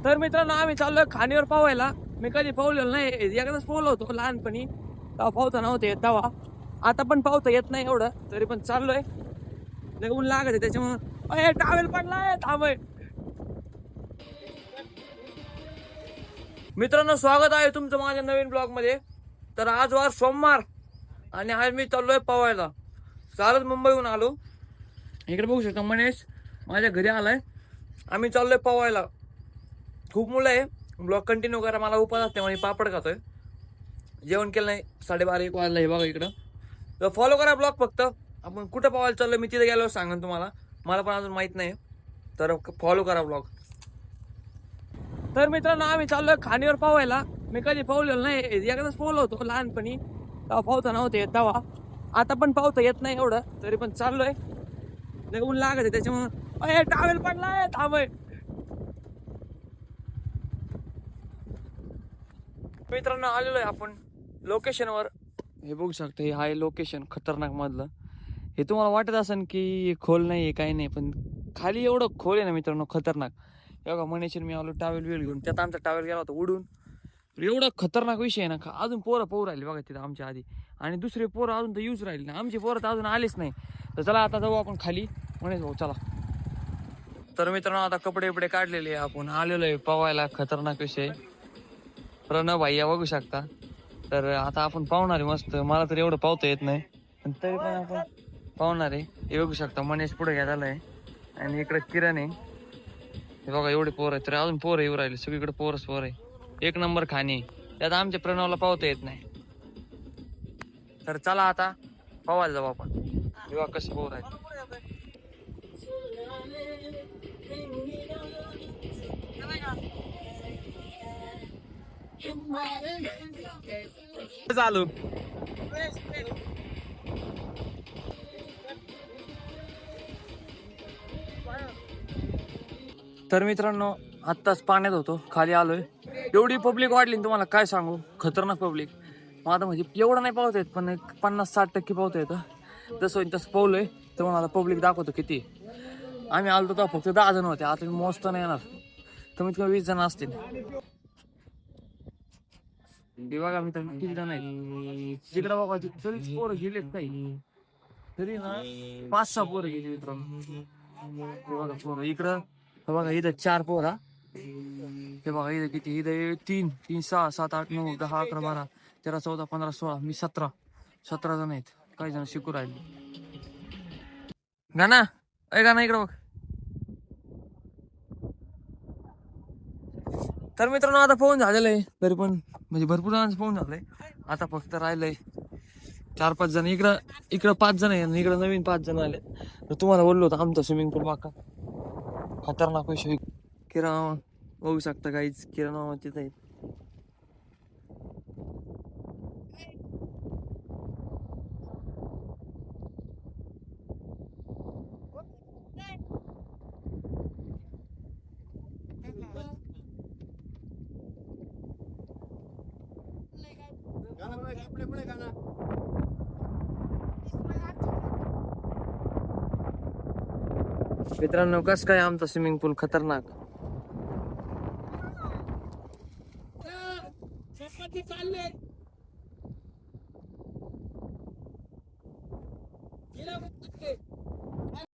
तर मित्रांनो आम्ही चाललोय खाणीवर पावायला. मी कधी पावलेलं नाही, एकदाच पावलो होतो लहानपणी, तेव्हा पावता नव्हते येत तेव्हा. आता पण पावता येत नाही एवढं, तरी पण चाललोय. ऊन लागत आहे त्याच्यामुळे टावेल पडलाय थांबय. मित्रांनो स्वागत आहे तुमचं माझ्या नवीन ब्लॉग मध्ये. तर आज वार सोमवार आणि आज मी चाललोय पवायला. कालच मुंबईहून आलो. इकडे बघू शकता मनेश माझ्या घरी आलाय. आम्ही चाललोय पवायला. खूप मुलं आहे. ब्लॉग कंटिन्यू करा, मला उपास असते म्हणजे पापड खातोय. जेवण केलं नाही, 12:30-1 वाजला हे बघा इकडं. तर फॉलो करा ब्लॉग. फक्त आपण कुठं पवायला चाललोय मी तिथे गेलो सांगेन तुम्हाला, मला पण अजून माहित नाही. तर फॉलो करा ब्लॉग. तर मित्रांनो आम्ही चाललोय खाणीवर पावायला. मी कधी पावलेलं नाही, एकदाच पावलो होतो लहानपणी, तेव्हा पावता नव्हते येत तेव्हा. आता पण पावता येत नाही एवढं, तरी पण चाललोय. ऊन लागत आहे त्याच्यामुळे टावेल पडलाय थांबय. मित्रांनो आलेलो आहे आपण लोकेशनवर. हे बघू शकता, हे आहे लोकेशन खतरनाक मधलं. हे तुम्हाला वाटत असेल की खोल नाही आहे काही नाही, पण खाली एवढं खोल आहे ना मित्रांनो, खतरनाक. बघा मनीषन मी आलो टावेल वेल घेऊन, त्यात आमचा टावेल गेला होता उडून. एवढा खतरनाक विषय आहे ना. अजून पोरं पोहू राहिले बघा तिथं आमच्या आधी, आणि दुसरे पोरं अजून तर यूज राहिले ना. आमची पोरं तर अजून आलीच नाही. तर चला आता जाऊ आपण खाली. मनीष भाऊ चला. तर मित्रांनो आता कपडे बिपडे काढलेले आपण आलेलो आहे पवायला. खतरनाक विषय. प्रणव भैया बघू शकता. तर आता आपण पावणार आहे मस्त. मला तर एवढं पावता येत नाही, पण तरी पण आपण पावणार आहे. हे बघू शकता मनीष पुढे घ्या झालाय, आणि इकडे किरण आहे. हे बघा एवढे पोर आहे, तर अजून पोरं येऊ राहिले. सगळीकडे पोरच पोर आहे. एक नंबर खाणी. त्यात आमच्या प्रणवला पावता येत नाही. तर चला आता पावायला जाऊ आपण. हे बघा कसं पोर आहे. चालू तर मित्रांनो आत्ताच पाण्यात होतो, खाली आलोय. एवढी पब्लिक वाढली तुम्हाला काय सांगू, खतरनाक पब्लिक. माझं म्हणजे एवढं नाही पावता येत, पण 50-60% पावता येतं. जसं होईल तसं पावलंय. तर मला पब्लिक दाखवतो किती. आम्ही आलो तर फक्त 10 जण होते. आता मी मोजता नाही येणार, कमीत कमी 20 जण असतील. बघा मित्रांनो किती जण आहेत तिकडे बघा. तरीच पोरं गेलेत काही, तरी ना 5-6 पोरं गेली मित्रांनो. बघा पोरं इकडं. बघा इथं 4 पोरा. ते बघा इथं किती, इथं 3, 6, 7, 8, 9, 10, 11, 12, 13, 14, 15, 16, मी 17 जण आहेत. काही जण शिकू राहिले. गाना गाना इकडं बघ. तर मित्रांनो आता फोन झालेलं आहे, तरी पण म्हणजे भरपूर जणांचं फोन झालंय. आता फक्त राहिलंय 4-5 जण. इकडं 5 जण आहे आणि इकडं नवीन 5 जण आले. तर तुम्हाला बोललो होतं आमचा स्विमिंग पूल बाका खतरनाक विषय. किरण बघू शकता काहीच, किरण तिथे आहेत. मित्रांनो कसं काय आमचा स्विमिंग पूल खतरनाक.